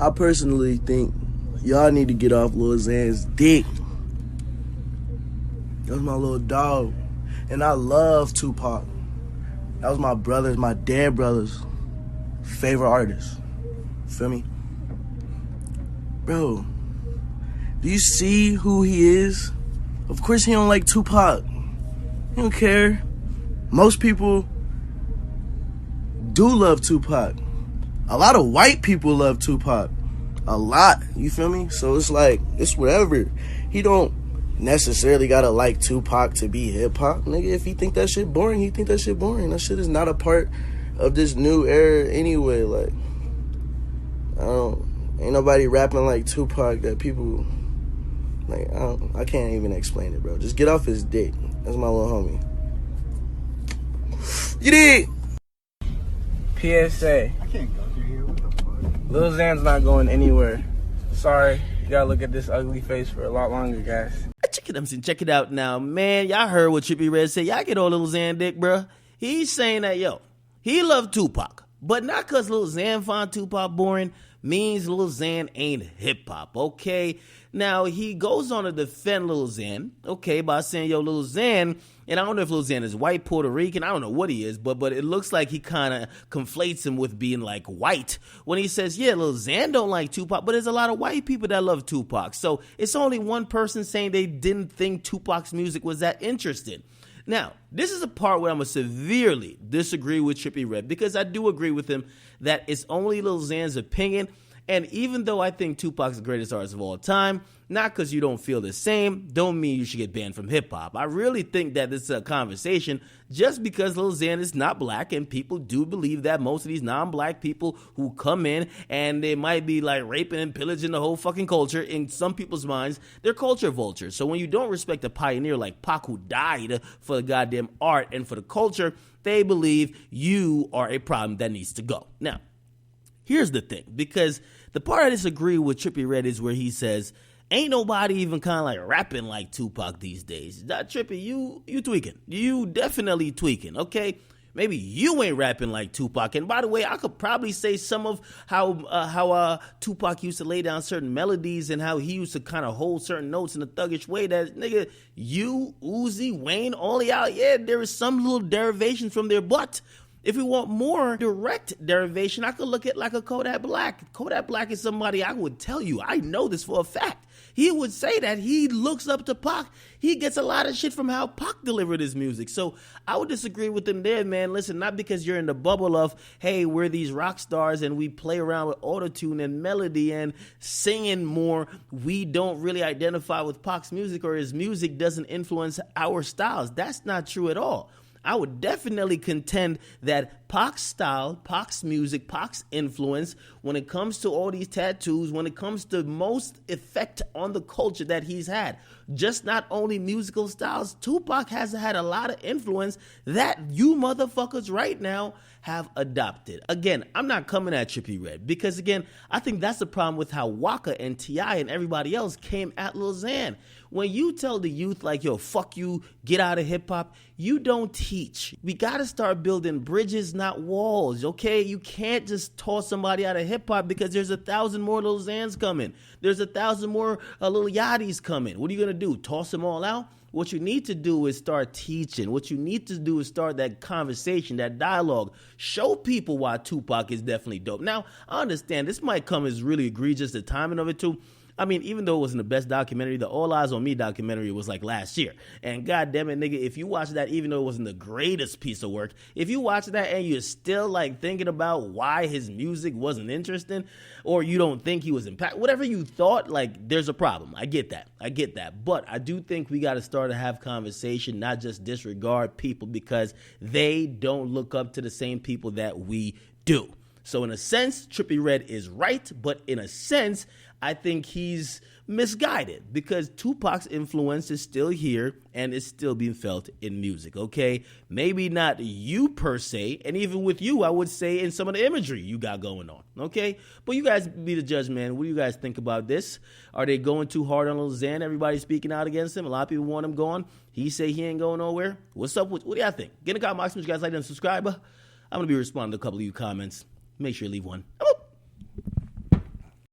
I personally think y'all need to get off Lil Xan's dick. That's my little dog. And I love Tupac. That was my brother's, my dead brother's favorite artist. Feel me? Bro, do you see who he is? Of course he don't like Tupac. He don't care. Most people do love Tupac. A lot of white people love Tupac. A lot, you feel me? So it's like, it's whatever. He don't necessarily gotta like Tupac to be hip-hop. Nigga, if he think that shit boring, he think that shit boring. That shit is not a part of this new era anyway. Like, ain't nobody rapping like Tupac that people, like, I can't even explain it, bro. Just get off his dick. That's my little homie. You did. PSA. I can't go through here. What the fuck? Lil Xan's not going anywhere. Sorry. You gotta look at this ugly face for a lot longer, guys. Check it out now, man. Y'all heard what Trippie Redd said. Y'all get on Lil Xan dick, bruh. He's saying that, yo, he loved Tupac. But not because Lil Xan find Tupac boring means Lil Xan ain't hip-hop, okay? Now, he goes on to defend Lil Xan, okay, by saying, yo, Lil Xan, and I don't know if Lil Xan is white, Puerto Rican, I don't know what he is, but it looks like he kind of conflates him with being, like, white when he says, yeah, Lil Xan don't like Tupac, but there's a lot of white people that love Tupac. So it's only one person saying they didn't think Tupac's music was that interesting. Now, this is a part where I'm going to severely disagree with Trippie Redd, because I do agree with him that it's only Lil Xan's opinion. And even though I think Tupac's the greatest artist of all time, not because you don't feel the same, don't mean you should get banned from hip-hop. I really think that this is a conversation just because Lil Xan is not black, and people do believe that most of these non-black people who come in and they might be like raping and pillaging the whole fucking culture, in some people's minds, they're culture vultures. So when you don't respect a pioneer like Pac, who died for the goddamn art and for the culture, they believe you are a problem that needs to go. Now, here's the thing, because the part I disagree with Trippie Redd is where he says, ain't nobody even kind of like rapping like Tupac these days. Trippie, you tweaking. You definitely tweaking, okay? Maybe you ain't rapping like Tupac. And by the way, I could probably say some of how Tupac used to lay down certain melodies and how he used to kind of hold certain notes in a thuggish way that, nigga, you, Uzi, Wayne, all y'all, yeah, there is some little derivations from there, but if we want more direct derivation, I could look at like a Kodak Black. Kodak Black is somebody I would tell you, I know this for a fact. He would say that he looks up to Pac. He gets a lot of shit from how Pac delivered his music. So I would disagree with him there, man. Listen, not because you're in the bubble of, hey, we're these rock stars and we play around with autotune and melody and singing more. We don't really identify with Pac's music, or his music doesn't influence our styles. That's not true at all. I would definitely contend that Pac's style, Pac's music, Pac's influence, when it comes to all these tattoos, when it comes to most effect on the culture that he's had, just not only musical styles, Tupac has had a lot of influence that you motherfuckers right now have adopted. Again, I'm not coming at Trippie Redd, because again, I think that's the problem with how Waka and T.I. and everybody else came at Lil Xan. When you tell the youth like, yo, fuck you, get out of hip hop, you don't teach. We gotta start building bridges, not walls, okay? You can't just toss somebody out of hip hop because there's 1,000 more Lil Xans coming. There's 1,000 more Lil Yachty's coming. What are you gonna do? Toss them all out? What you need to do is start teaching. What you need to do is start that conversation, that dialogue. Show people why Tupac is definitely dope. Now, I understand this might come as really egregious, the timing of it too. I mean, even though it wasn't the best documentary, the All Eyes on Me documentary was like last year. And goddamn it, nigga, if you watch that, even though it wasn't the greatest piece of work, if you watch that and you're still like thinking about why his music wasn't interesting, or you don't think he was impactful, whatever you thought, like, there's a problem. I get that. But I do think we got to start to have conversation, not just disregard people because they don't look up to the same people that we do. So in a sense, Trippie Redd is right, but in a sense, I think he's misguided because Tupac's influence is still here and is still being felt in music, okay? Maybe not you per se, and even with you, I would say in some of the imagery you got going on, okay? But you guys be the judge, man. What do you guys think about this? Are they going too hard on Lil Xan? Everybody speaking out against him. A lot of people want him gone. He say he ain't going nowhere. What's up? What do y'all think? Get in the comment box. You guys like and subscribe. I'm going to be responding to a couple of you comments. Make sure you leave one.